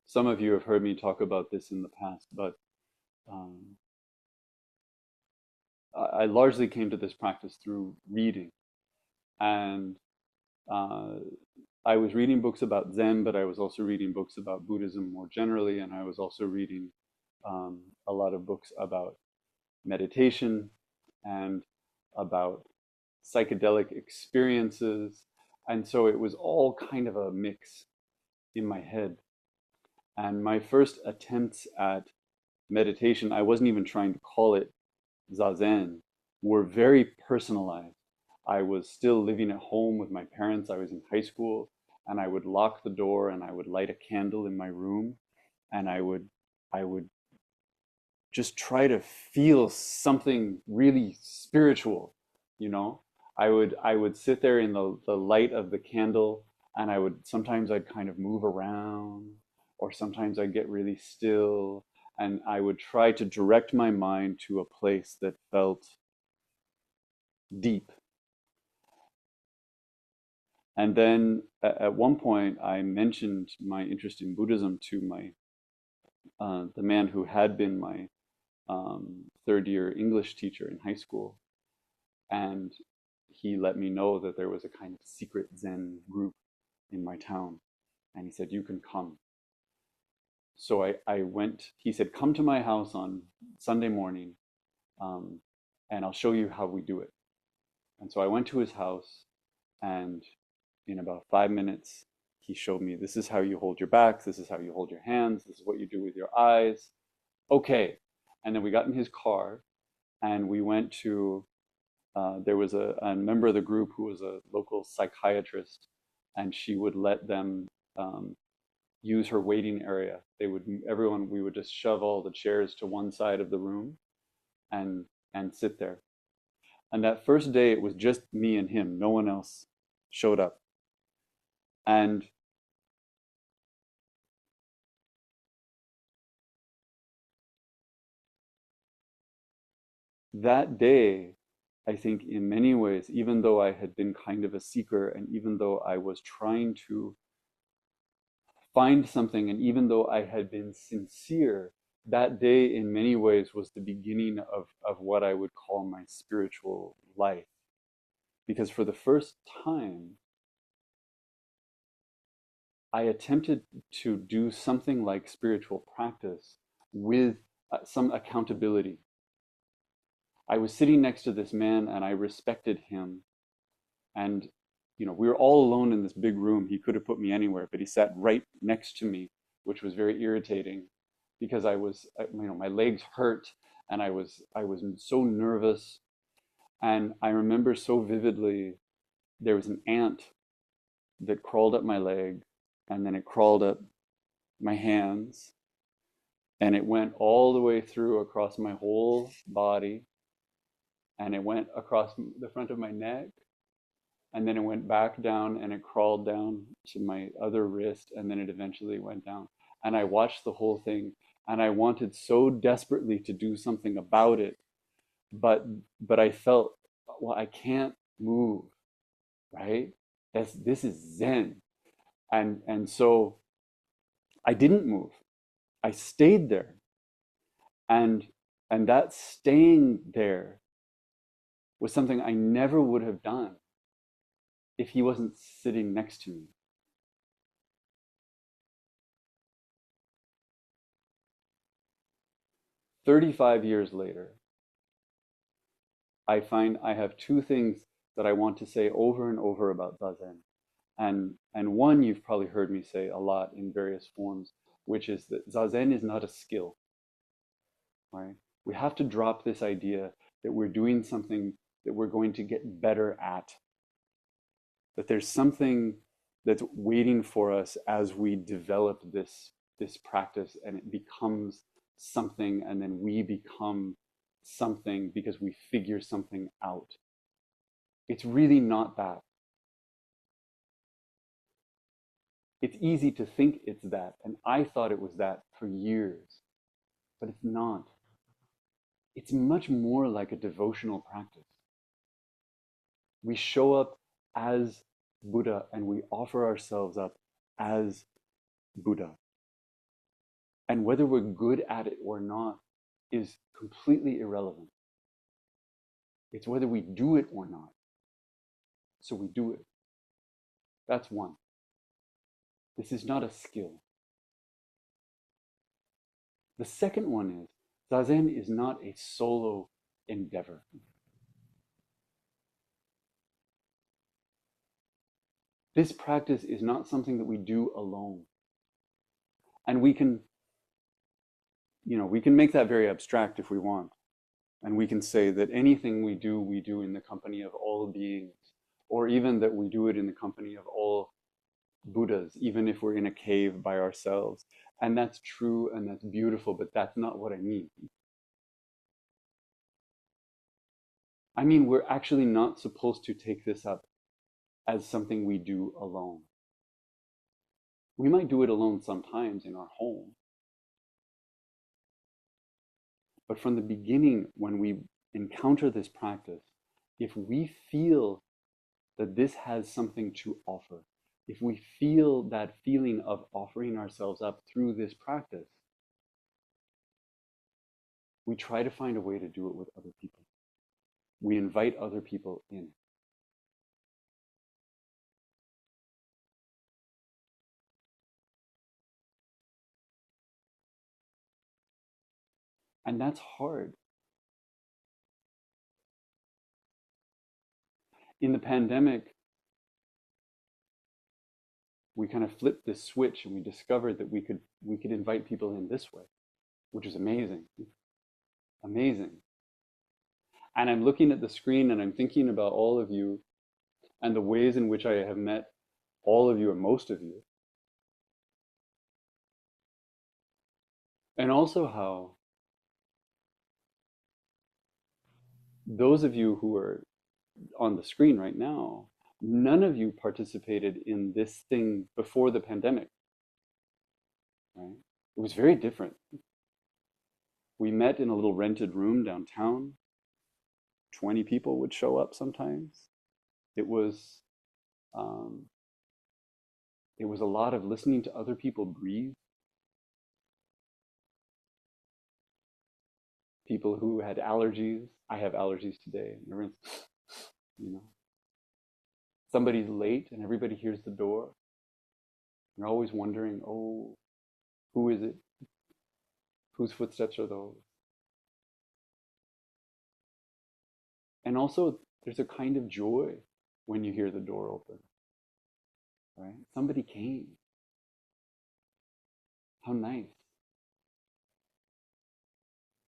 some of you have heard me talk about this in the past, but um, I largely came to this practice through reading. And uh, I was reading books about Zen, but I was also reading books about Buddhism more generally, and I was also reading a lot of books about meditation and about psychedelic experiences. And so it was all kind of a mix in my head. And my first attempts at meditation, I wasn't even trying to call it Zazen, were very personalized. I was still living at home with my parents. I was in high school, and I would lock the door and I would light a candle in my room, and I would just try to feel something really spiritual, you know. I would sit there in the light of the candle, and sometimes I'd kind of move around, or sometimes I'd get really still, and I would try to direct my mind to a place that felt deep. And then at one point I mentioned my interest in Buddhism to my the man who had been my third year English teacher in high school. And he let me know that there was a kind of secret Zen group in my town. And he said, "You can come." So I went, he said, "Come to my house on Sunday morning, um, and I'll show you how we do it." And so I went to his house, and in about 5 minutes, he showed me, "This is how you hold your back, this is how you hold your hands, this is what you do with your eyes." Okay. And then we got in his car, and we went to there was a member of the group who was a local psychiatrist, and she would let them use her waiting area. We would just shove all the chairs to one side of the room and sit there. And that first day, it was just me and him. No one else showed up. And that day, I think in many ways, even though I had been kind of a seeker, and even though I was trying to find something, and even though I had been sincere, that day in many ways was the beginning of what I would call my spiritual life. Because for the first time, I attempted to do something like spiritual practice with some accountability. I was sitting next to this man, and I respected him. And we were all alone in this big room. He could have put me anywhere, but he sat right next to me, which was very irritating because my legs hurt, and I was so nervous. And I remember so vividly, there was an ant that crawled up my leg, and then it crawled up my hands, and it went all the way through across my whole body, and it went across the front of my neck, and then it went back down, and it crawled down to my other wrist, and then it eventually went down. And I watched the whole thing, and I wanted so desperately to do something about it, but I felt, well, I can't move, right? This is Zen. And so I didn't move. I stayed there. And that staying there was something I never would have done if he wasn't sitting next to me. 35 years later, I find I have two things that I want to say over and over about Zazen. And one you've probably heard me say a lot in various forms, which is that Zazen is not a skill, right? We have to drop this idea that we're doing something that we're going to get better at, that there's something that's waiting for us as we develop this practice, and it becomes something, and then we become something because we figure something out. It's really not that. It's easy to think it's that, and I thought it was that for years, but it's not. It's much more like a devotional practice. We show up as Buddha, and we offer ourselves up as Buddha. And whether we're good at it or not is completely irrelevant. It's whether we do it or not. So we do it. That's one. This is not a skill. The second one is, Zazen is not a solo endeavor. This practice is not something that we do alone. And we can make that very abstract if we want. And we can say that anything we do in the company of all beings, or even that we do it in the company of all Buddhas, even if we're in a cave by ourselves. And that's true and that's beautiful, but that's not what I mean. I mean, we're actually not supposed to take this up as something we do alone. We might do it alone sometimes in our home. But from the beginning, when we encounter this practice, if we feel that this has something to offer, if we feel that feeling of offering ourselves up through this practice, we try to find a way to do it with other people. We invite other people in. And that's hard. In the pandemic, we kind of flipped this switch and we discovered that we could invite people in this way, which is amazing. Amazing. And I'm looking at the screen and I'm thinking about all of you and the ways in which I have met all of you, or most of you. And also how those of you who are on the screen right now, none of you participated in this thing before the pandemic, right? It was very different. We met in a little rented room downtown. 20 people would show up sometimes. It was a lot of listening to other people breathe. People who had allergies. I have allergies today. Everyone's, somebody's late and everybody hears the door. You're always wondering, oh, who is it? Whose footsteps are those? And also, there's a kind of joy when you hear the door open, right? Somebody came. How nice.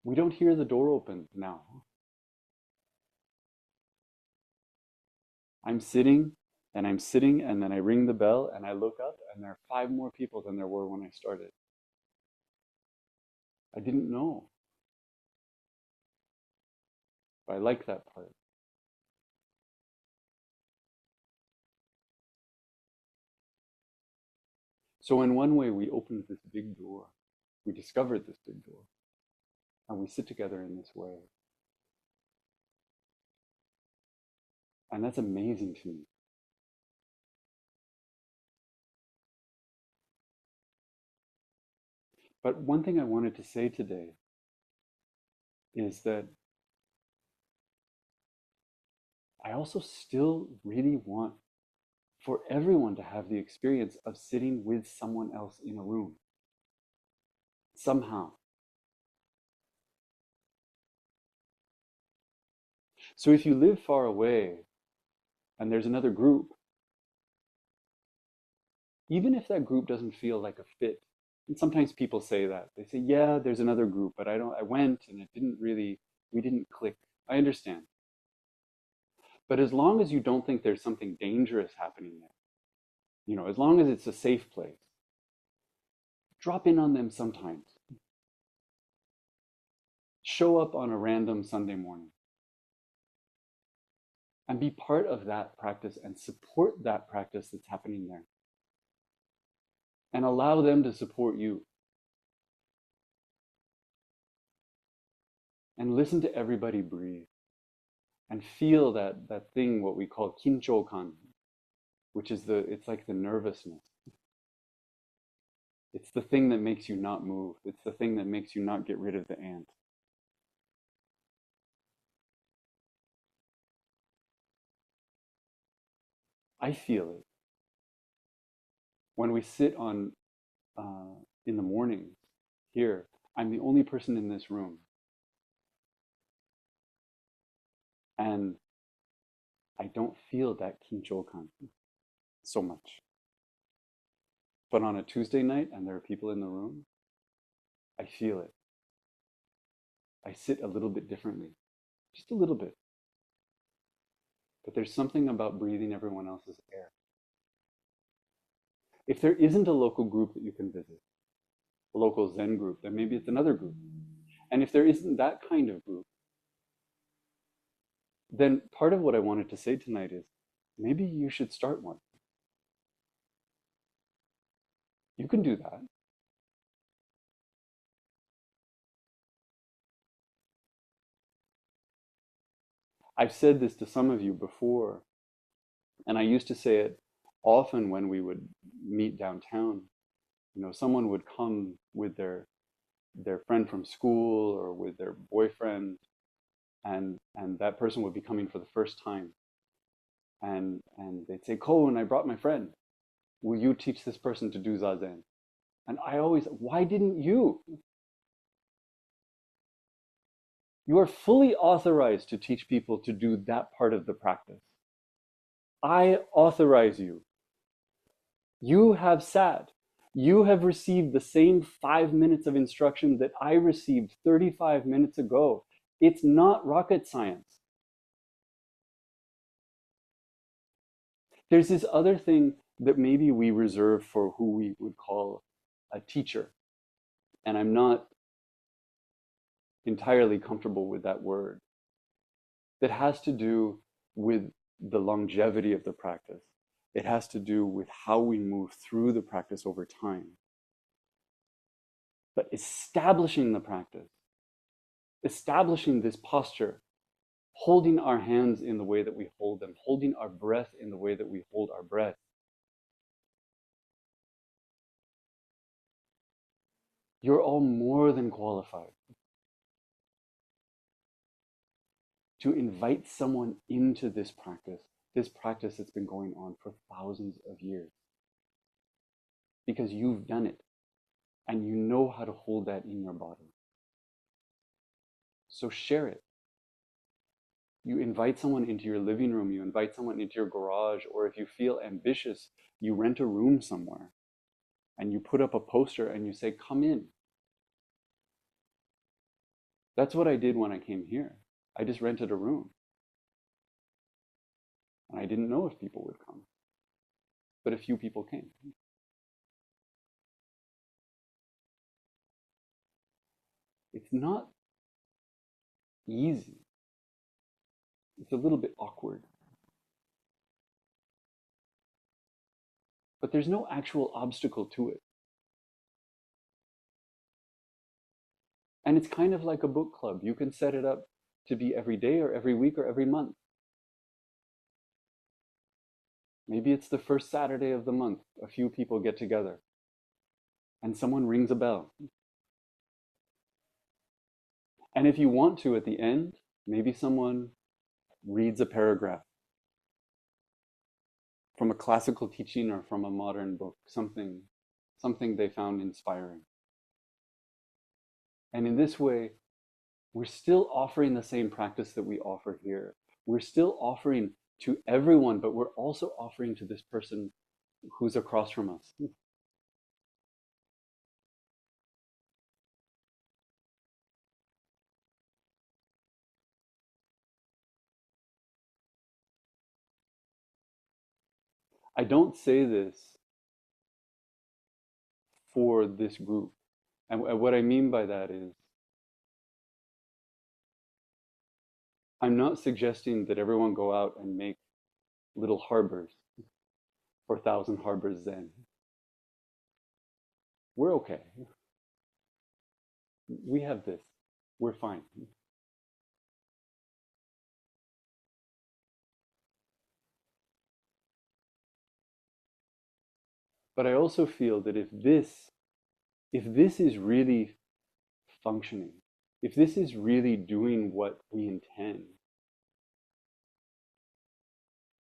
We don't hear the door open now. I'm sitting, and then I ring the bell, and I look up, and there are 5 more people than there were when I started. I didn't know. But I like that part. So in one way, we opened this big door. We discovered this big door. And we sit together in this way. And that's amazing to me. But one thing I wanted to say today is that I also still really want for everyone to have the experience of sitting with someone else in a room. Somehow. So if you live far away and there's another group, even if that group doesn't feel like a fit, and sometimes people say that. They say, yeah, there's another group, but I went and we didn't click. I understand. But as long as you don't think there's something dangerous happening there, as long as it's a safe place, drop in on them sometimes. Show up on a random Sunday morning and be part of that practice and support that practice that's happening there. And allow them to support you. And listen to everybody breathe. And feel that thing, what we call kinchokan, which is it's like the nervousness. It's the thing that makes you not move. It's the thing that makes you not get rid of the ant. I feel it. When we sit on in the mornings here, I'm the only person in this room. And I don't feel that kinchokan so much. But on a Tuesday night and there are people in the room, I feel it. I sit a little bit differently, just a little bit. But there's something about breathing everyone else's air. If there isn't a local group that you can visit, a local Zen group, then maybe it's another group. And if there isn't that kind of group, then part of what I wanted to say tonight is maybe you should start one. You can do that. I've said this to some of you before, and I used to say it often when we would meet downtown. You know, someone would come with their friend from school or with their boyfriend, and that person would be coming for the first time. And they'd say, Koun, I brought my friend. Will you teach this person to do Zazen? And I always, why didn't you? You are fully authorized to teach people to do that part of the practice. I authorize you. You have sat. You have received the same 5 minutes of instruction that I received 35 minutes ago. It's not rocket science. There's this other thing that maybe we reserve for who we would call a teacher. And I'm not entirely comfortable with that word. That has to do with the longevity of the practice. It has to do with how we move through the practice over time. But establishing the practice, establishing this posture, holding our hands in the way that we hold them, holding our breath in the way that we hold our breath. You're all more than qualified to invite someone into this practice that's been going on for thousands of years. Because you've done it and you know how to hold that in your body. So share it. You invite someone into your living room, you invite someone into your garage, or if you feel ambitious, you rent a room somewhere and you put up a poster and you say, come in. That's what I did when I came here. I just rented a room. And I didn't know if people would come. But a few people came. It's not easy. It's a little bit awkward. But there's no actual obstacle to it. And it's kind of like a book club. You can set it up to be every day or every week or every month. Maybe it's the first Saturday of the month. A few people get together and someone rings a bell. And if you want to, at the end, maybe someone reads a paragraph from a classical teaching or from a modern book, something they found inspiring. And in this way, we're still offering the same practice that we offer here. We're still offering to everyone, but we're also offering to this person who's across from us. I don't say this for this group. And what I mean by that is, I'm not suggesting that everyone go out and make little harbors for Thousand Harbours Zen. We're okay. We have this. We're fine. But I also feel that if this if this is really functioning, if this is really doing what we intend,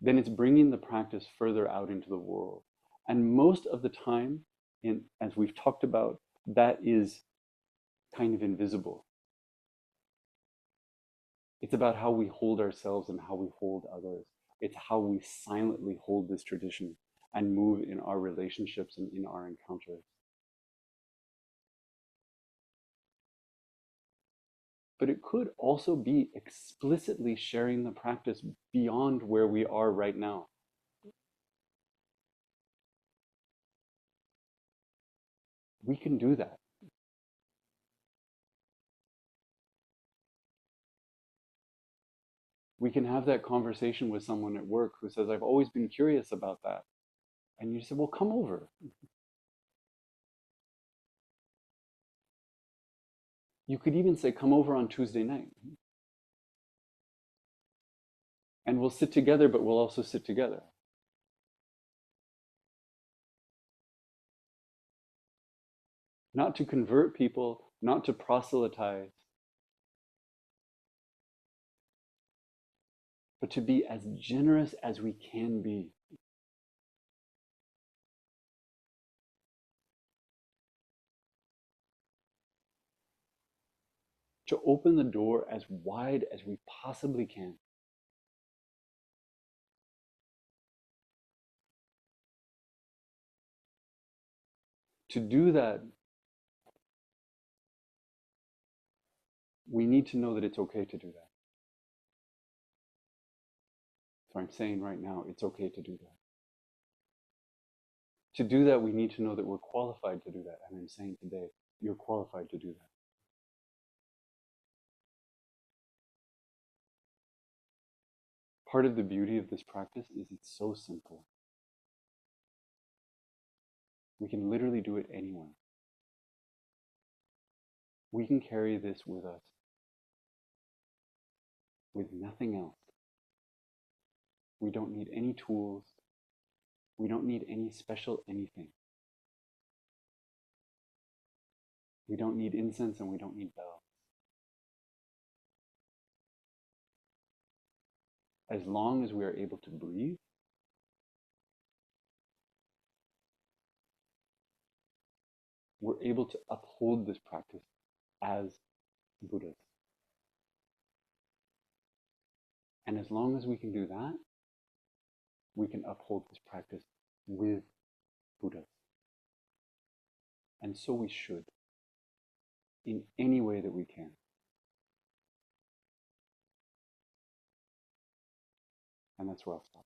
then it's bringing the practice further out into the world. And most of the time, as we've talked about, that is kind of invisible. It's about how we hold ourselves and how we hold others. It's how we silently hold this tradition and move in our relationships and in our encounters. But it could also be explicitly sharing the practice beyond where we are right now. We can do that. We can have that conversation with someone at work who says, I've always been curious about that. And you say, well, come over. You could even say, come over on Tuesday night. And we'll sit together, but we'll also sit together. Not to convert people, not to proselytize, but to be as generous as we can be. To open the door as wide as we possibly can. To do that, we need to know that it's okay to do that. So I'm saying right now, it's okay to do that. To do that, we need to know that we're qualified to do that. And I'm saying today, you're qualified to do that. Part of the beauty of this practice is it's so simple. We can literally do it anywhere. We can carry this with us, with nothing else. We don't need any tools. We don't need any special anything. We don't need incense and we don't need bells. As long as we are able to breathe, we're able to uphold this practice as Buddhas. And as long as we can do that, we can uphold this practice with Buddhas. And so we should, in any way that we can. And that's where I'll stop.